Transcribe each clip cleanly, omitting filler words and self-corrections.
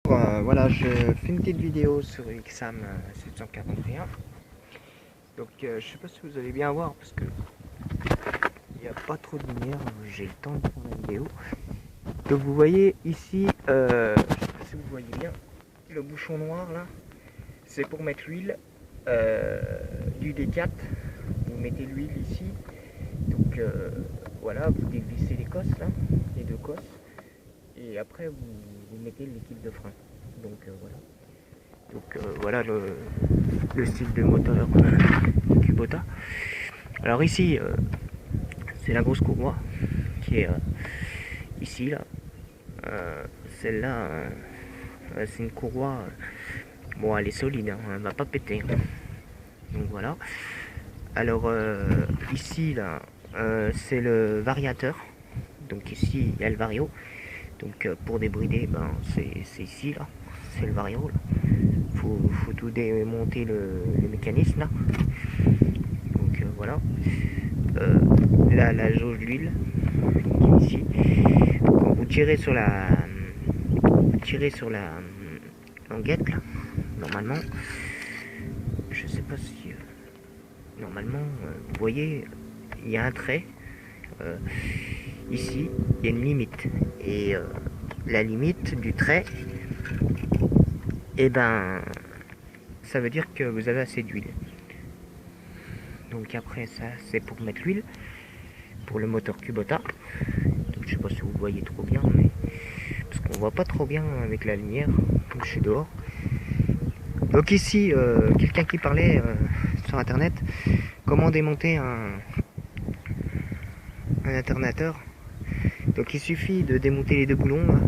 Voilà, je fais une petite vidéo sur XAM 741. Donc je sais pas si vous allez bien voir parce que il n'y a pas trop de lumière, j'ai le temps de prendre la vidéo. Donc vous voyez ici, je sais pas si vous voyez bien, le bouchon noir là, c'est pour mettre l'huile du D4. Vous mettez l'huile ici, donc voilà, vous dévissez les cosses là, les deux cosses, et après vous mettez le liquide de frein. Donc voilà. Donc voilà le style de moteur Kubota. Alors ici, c'est la grosse courroie qui est ici là. Celle-là, c'est une courroie. Bon, elle est solide, hein, elle va pas péter. Hein. Donc voilà. Alors ici là, c'est le variateur. Donc ici, il y a le vario. Donc pour débrider, ben, c'est ici là. C'est le vario là. Faut tout démonter le mécanisme là. Donc voilà. Là, la jauge d'huile qui est ici. Quand vous tirez sur la languette là, normalement, je sais pas si normalement, vous voyez, il y a un trait. Ici, il y a une limite. Et la limite du trait, et ben, ça veut dire que vous avez assez d'huile. Donc après ça, c'est pour mettre l'huile pour le moteur Kubota. Donc je sais pas si vous voyez trop bien, mais parce qu'on voit pas trop bien avec la lumière, comme je suis dehors. Donc ici, quelqu'un qui parlait sur internet, comment démonter un alternateur. Donc il suffit de démonter les deux boulons là.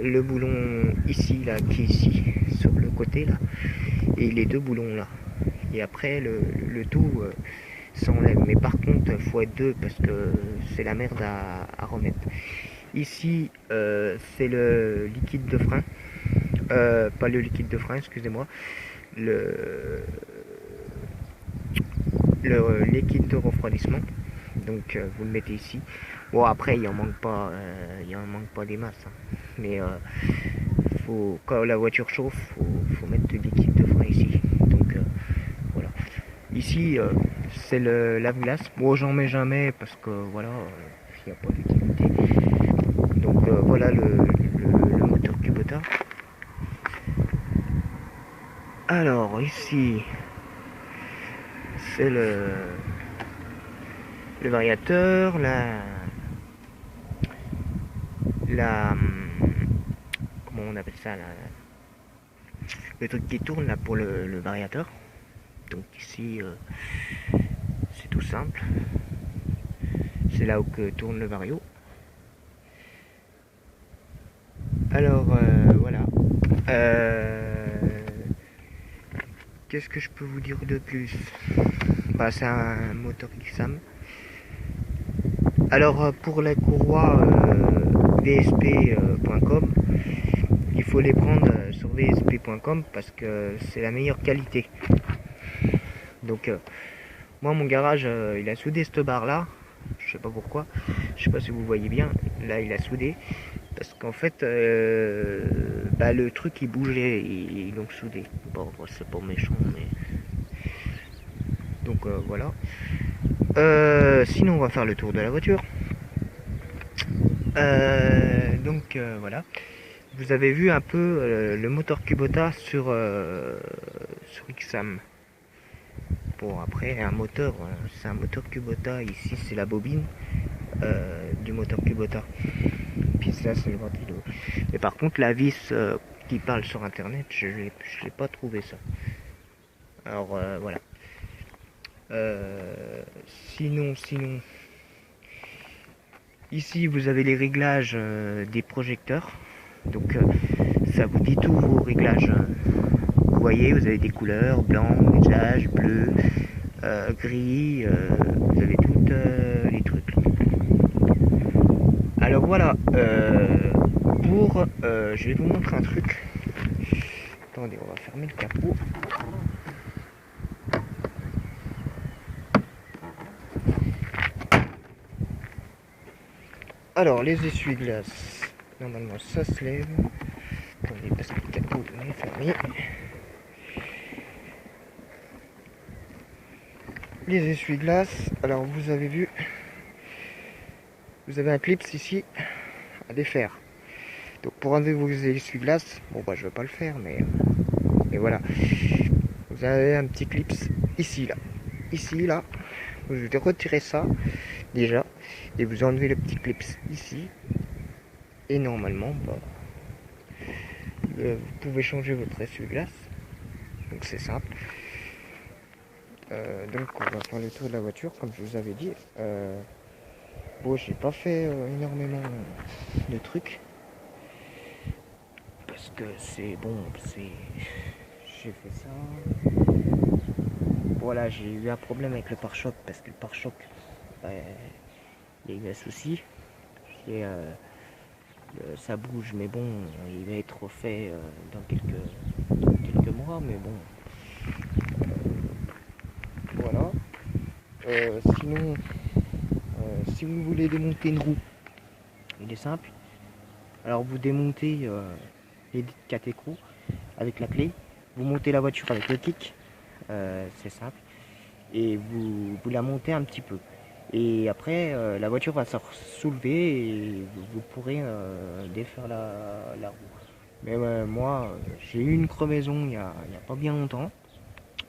Le boulon ici là, qui est ici sur le côté là, et les deux boulons là, et après le tout s'enlève. Mais par contre il faut être deux parce que c'est la merde à remettre. Ici c'est le liquide de frein, pas le liquide de frein, excusez-moi, le liquide de refroidissement. Donc vous le mettez ici. Bon, après il en manque pas des masses, hein. Mais quand la voiture chauffe, faut mettre du liquide de frein ici. Donc voilà. Ici c'est le lave-glace. Bon, j'en mets jamais parce que voilà, il n'y a pas d'utilité. Donc voilà le moteur Kubota. Alors ici c'est le variateur, comment on appelle ça là, le truc qui tourne là pour le variateur. Donc ici c'est tout simple, c'est là où que tourne le vario. Alors voilà, qu'est-ce que je peux vous dire de plus? Bah, c'est un moteur XAM. Alors pour les courroies vsp.com, il faut les prendre sur vsp.com parce que c'est la meilleure qualité. Donc moi mon garage il a soudé cette barre là, je sais pas pourquoi, je sais pas si vous voyez bien, là il a soudé parce qu'en fait le truc il bougeait, ils l'ont soudé. Bon, c'est pas méchant, mais donc voilà. Sinon on va faire le tour de la voiture. Donc voilà, vous avez vu un peu le moteur Kubota sur XAM. Bon, après un moteur, c'est un moteur Kubota. Ici c'est la bobine du moteur Kubota, puis ça c'est le ventilo. Mais par contre la vis qui parle sur internet, je l'ai pas trouvé ça. Alors voilà. Sinon ici vous avez les réglages des projecteurs. Donc ça vous dit tous vos réglages. Vous voyez, vous avez des couleurs, blanc, beige, bleu, gris, vous avez toutes les trucs. Alors voilà, je vais vous montrer un truc. Attendez, on va fermer le capot. Alors les essuie-glaces, Normalement ça se lève. Attendez, parce que le capot est fermé. Les essuie-glaces, alors vous avez vu, vous avez un clip ici à défaire. Donc pour enlever vos essuie-glaces, bon bah je vais pas le faire, mais voilà. Vous avez un petit clip ici là, vous devez retirer ça déjà, et vous enlevez le petit clip ici, et normalement bah, vous pouvez changer votre essuie-glace. Donc c'est simple. Donc on va faire le tour de la voiture comme je vous avais dit. Bon, j'ai pas fait énormément de trucs parce que c'est bon, j'ai fait ça. Voilà, j'ai eu un problème avec le pare-choc parce que le pare-choc, il y a eu un souci et ça bouge, mais bon, il va être refait dans quelques mois, mais bon, voilà. Sinon, si vous voulez démonter une roue, il est simple. Alors vous démontez les 4 écrous avec la clé, vous montez la voiture avec le kick, c'est simple, et vous la montez un petit peu. Et après, la voiture va se soulever et vous pourrez défaire la roue. Mais moi, j'ai eu une crevaison il y a pas bien longtemps.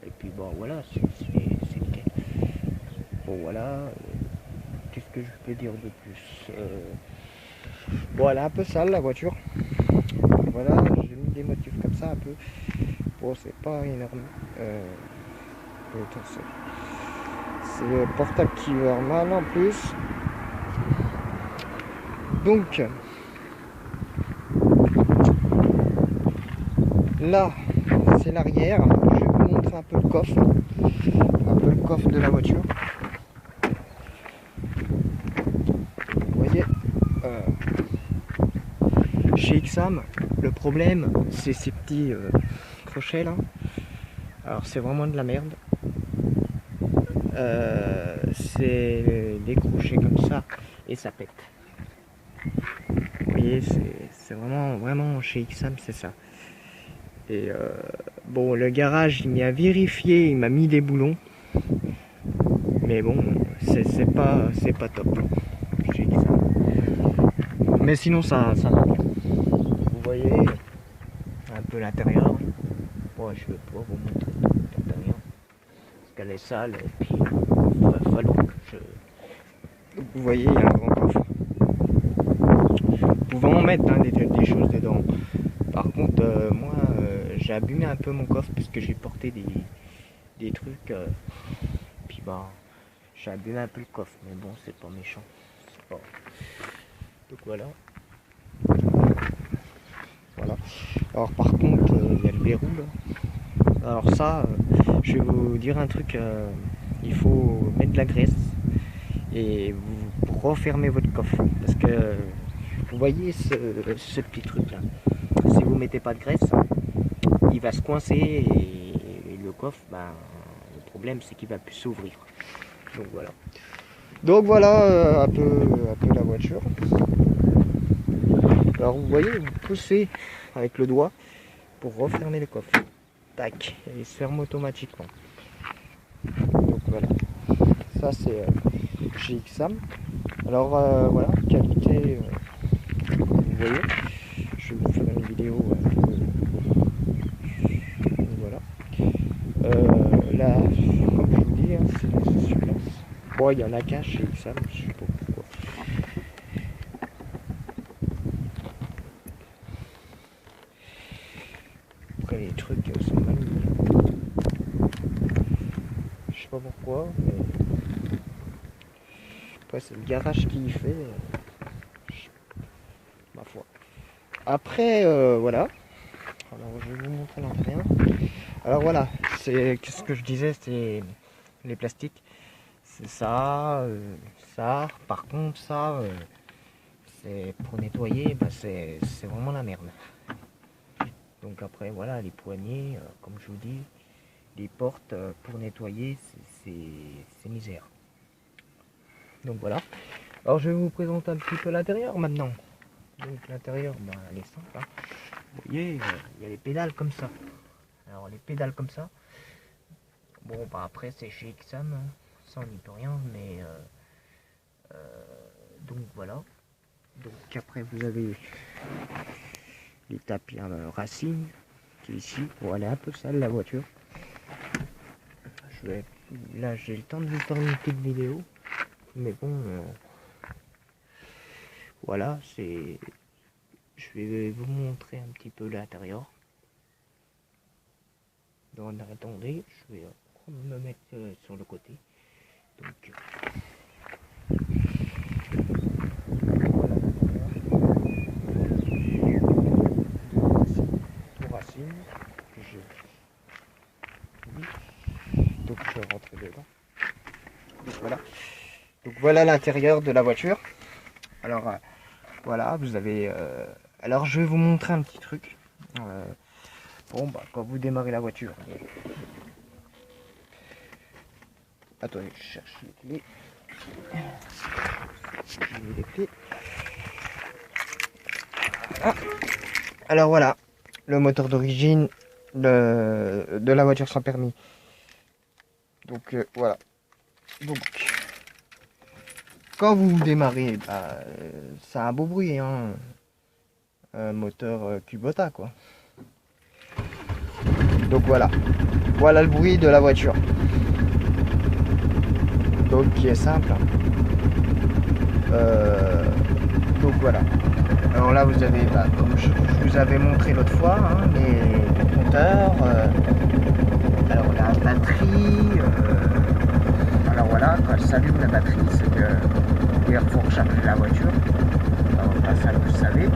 Et puis bon, voilà, c'est nickel. Bon, voilà, qu'est-ce que je peux dire de plus bon, elle est un peu sale la voiture. Voilà, j'ai mis des motifs comme ça un peu. Bon, c'est pas énorme. C'est le portable qui va mal en plus. Donc, là, c'est l'arrière. Je vais vous montrer un peu le coffre. Un peu le coffre de la voiture. Vous voyez chez XAM, le problème, c'est ces petits crochets là. Alors, c'est vraiment de la merde. C'est des crochets comme ça et ça pète. Vous voyez, c'est vraiment chez XAM, c'est ça. Et bon, le garage, il m'a vérifié, il m'a mis des boulons. Mais bon, c'est pas top chez XAM. Mais sinon, ça va bien. Vous voyez un peu l'intérieur. Bon, je vais pouvoir vous montrer l'intérieur. Parce qu'elle est sale, et puis il va falloir que je... Vous voyez, il y a un grand coffre. Vous pouvez en mettre des choses dedans. Par contre, moi, j'ai abîmé un peu mon coffre parce que j'ai porté des trucs. Puis bah, j'ai abîmé un peu le coffre. Mais bon, c'est pas méchant. Pas... Donc voilà. Voilà. Alors par contre, il y a le verrou là. Alors ça, je vais vous dire un truc. Il faut mettre de la graisse et vous refermez votre coffre. Parce que vous voyez ce petit truc là. Si vous mettez pas de graisse, il va se coincer et le coffre, ben, le problème c'est qu'il va plus s'ouvrir. Donc voilà un peu la voiture. Alors vous voyez, vous poussez avec le doigt pour refermer le coffre. Tac, et il se ferme automatiquement. Donc voilà, ça c'est chez XAM. Alors voilà, qualité, vous voyez, je vais vous faire une vidéo. Voilà. Là, comme je vous dis, hein, c'est celui-là. Bon, il y en a qu'un chez XAM, je sais pas pourquoi. Après les trucs sont mal mis. Je sais pas pourquoi, mais après c'est le garage qui y fait. Ma foi. Après voilà. Alors je vais vous montrer l'intérieur. Alors voilà, c'est ce que je disais, c'est les plastiques. C'est ça, ça. Par contre ça, c'est pour nettoyer, bah, c'est vraiment la merde. Donc après voilà, les poignées, comme je vous dis, les portes pour nettoyer, c'est misère. Donc voilà. Alors je vais vous présenter un petit peu l'intérieur maintenant. Donc l'intérieur, bah, elle est simple. Hein. Vous voyez, il y a les pédales comme ça. Alors les pédales comme ça. Bon, bah après c'est chez Exam, hein. Ça on n'y peut rien, mais donc voilà. Donc après vous avez les tapis Racing qui est ici pour aller un peu sale la voiture. Là j'ai le temps de vous faire une petite vidéo, mais bon, voilà, je vais vous montrer un petit peu l'intérieur. Donc attendez, je vais me mettre sur le côté. Donc Racing que j'ai. Donc je vais rentrer dedans. Donc voilà l'intérieur de la voiture. Alors voilà, vous avez. Alors je vais vous montrer un petit truc. Bon bah quand vous démarrez la voiture. Attendez, je cherche les clés. J'ai mis les clés. Ah. Alors voilà, le moteur d'origine de la voiture sans permis. Donc voilà. Donc quand vous démarrez, bah, c'est un beau bruit, hein. Un moteur Kubota quoi. Donc voilà. Voilà le bruit de la voiture. Donc qui est simple. Donc voilà. Alors là vous avez, bah, comme je vous avais montré l'autre fois, hein, les compteurs. Alors la batterie. Alors voilà, quand elle s'allume la batterie, c'est que il faut recharger la voiture. Alors ça vous le savez.